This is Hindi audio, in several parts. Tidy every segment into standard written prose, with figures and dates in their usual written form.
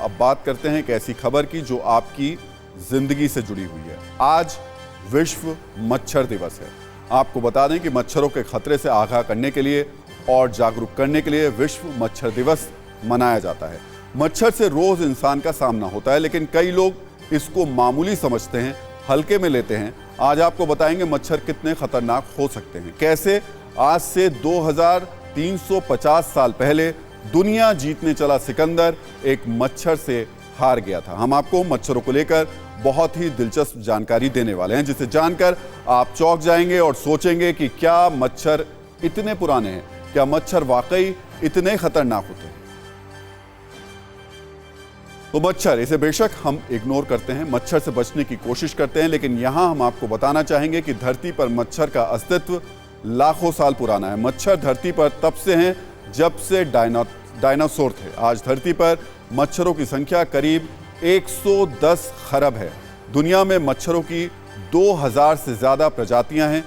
अब बात करते हैं एक ऐसी खबर की जो आपकी जिंदगी से जुड़ी हुई है। आज विश्व मच्छर दिवस है। आपको बता दें कि मच्छरों के खतरे से आगाह करने के लिए और जागरूक करने के लिए विश्व मच्छर दिवस मनाया जाता है। मच्छर से रोज इंसान का सामना होता है, लेकिन कई लोग इसको मामूली समझते हैं, हल्के में लेते हैं। आज आपको बताएंगे मच्छर कितने खतरनाक हो सकते हैं, कैसे आज से 2350 साल पहले दुनिया जीतने चला सिकंदर एक मच्छर से हार गया था। हम आपको मच्छरों को लेकर बहुत ही दिलचस्प जानकारी देने वाले हैं, जिसे जानकर आप चौंक जाएंगे और सोचेंगे कि क्या मच्छर इतने पुराने हैं, क्या मच्छर वाकई इतने खतरनाक होते हैं। तो मच्छर, इसे बेशक हम इग्नोर करते हैं, मच्छर से बचने की कोशिश करते हैं, लेकिन यहां हम आपको बताना चाहेंगे कि धरती पर मच्छर का अस्तित्व लाखों साल पुराना है। मच्छर धरती पर तब से हैं जब से डायनासोर थे। आज धरती पर मच्छरों की संख्या करीब 110 खरब है। दुनिया में मच्छरों की 2000 से ज्यादा प्रजातियां हैं।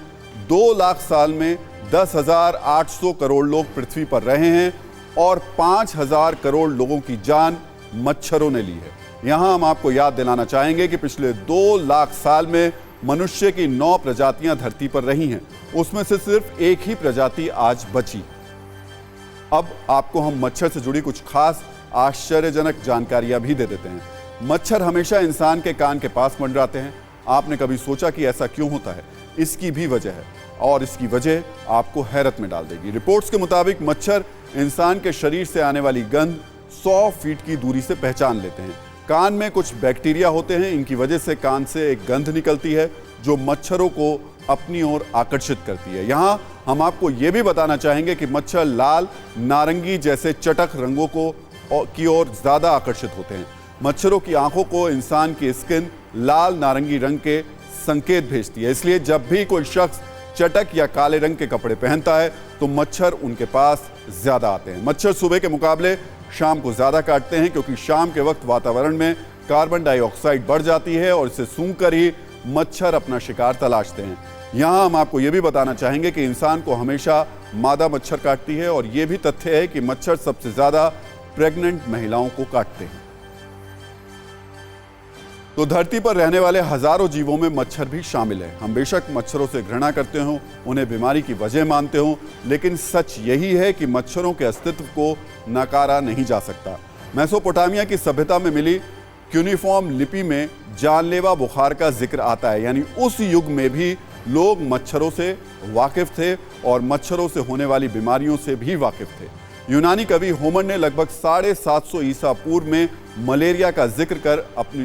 2 लाख साल में 10,800 करोड़ लोग पृथ्वी पर रहे हैं और 5,000 करोड़ लोगों की जान मच्छरों ने ली है। यहां हम आपको याद दिलाना चाहेंगे कि पिछले 2 लाख साल में मनुष्य की 9 प्रजातियां धरती पर रही हैं, उसमें से सिर्फ एक ही प्रजाति आज बची। अब आपको हम मच्छर से जुड़ी कुछ खास आश्चर्यजनक जानकारियां भी दे देते हैं। मच्छर हमेशा इंसान के कान के पास मंडराते हैं। आपने कभी सोचा कि ऐसा क्यों होता है? इसकी भी वजह है और इसकी वजह आपको हैरत में डाल देगी। रिपोर्ट्स के मुताबिक मच्छर इंसान के शरीर से आने वाली गंध 100 फीट की दूरी से पहचान लेते हैं। कान में कुछ बैक्टीरिया होते हैं, इनकी वजह से कान से एक गंध निकलती है जो मच्छरों को अपनी ओर आकर्षित करती है। यहां हम आपको यह भी बताना चाहेंगे कि मच्छर लाल, नारंगी जैसे चटक रंगों की ओर ज्यादा आकर्षित होते हैं। मच्छरों की आंखों को इंसान की स्किन लाल नारंगी रंग के संकेत भेजती है, इसलिए जब भी कोई शख्स चटक या काले रंग के कपड़े पहनता है तो मच्छर उनके पास ज्यादा आते हैं। मच्छर सुबह के मुकाबले शाम को ज्यादा काटते हैं, क्योंकि शाम के वक्त वातावरण में कार्बन डाइऑक्साइड बढ़ जाती है और इसे सूंघकर ही मच्छर अपना शिकार तलाशते हैं। यहां हम आपको यह भी बताना चाहेंगे कि इंसान को हमेशा मादा मच्छर काटती है और यह भी तथ्य है कि मच्छर सबसे ज्यादा प्रेग्नेंट महिलाओं को काटते हैं। तो धरती पर रहने वाले हजारों जीवों में मच्छर भी शामिल है। हम बेशक मच्छरों से घृणा करते हों, उन्हें बीमारी की वजह मानते हों, लेकिन सच यही है कि मच्छरों के अस्तित्व को नकारा नहीं जा सकता। मेसोपोटामिया की सभ्यता में मिली क्यूनिफॉर्म लिपि में जानलेवा बुखार का जिक्र आता है, यानी उस युग में भी लोग मच्छरों से वाकिफ थे और मच्छरों से होने वाली बीमारियों से भी वाकिफ थे। यूनानी कवि होमर ने लगभग 750 ईसा पूर्व में मलेरिया का जिक्र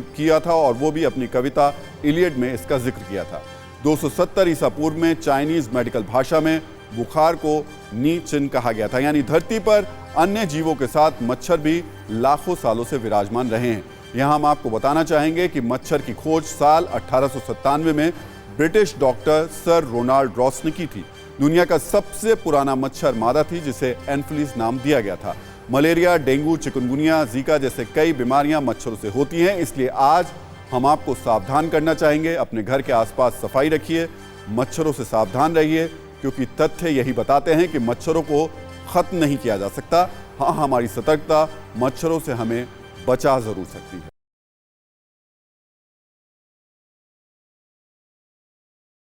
किया था और वो भी अपनी कविता इलियड में इसका जिक्र किया था। 270 ईसा पूर्व में चाइनीज मेडिकल भाषा में बुखार को नी चिन कहा गया था, यानी धरती पर अन्य जीवों के साथ मच्छर भी लाखों सालों से विराजमान रहे हैं। यहाँ हम आपको बताना चाहेंगे कि मच्छर की खोज साल 1897 में British doctor sir Ronald Ross ने की थी। दुनिया का सबसे पुराना मच्छर मादा थी, जिसे एनफ्लिस नाम दिया गया था। मलेरिया, डेंगू, चिकनगुनिया, जीका जैसे कई बीमारियां मच्छरों से होती हैं, इसलिए आज हम आपको सावधान करना चाहेंगे। अपने घर के आसपास सफाई रखिए, मच्छरों से सावधान रहिए, क्योंकि तथ्य यही बताते हैं कि मच्छरों को खत्म नहीं किया जा सकता। हाँ, हमारी सतर्कता मच्छरों से हमें बचा जरूर सकती है।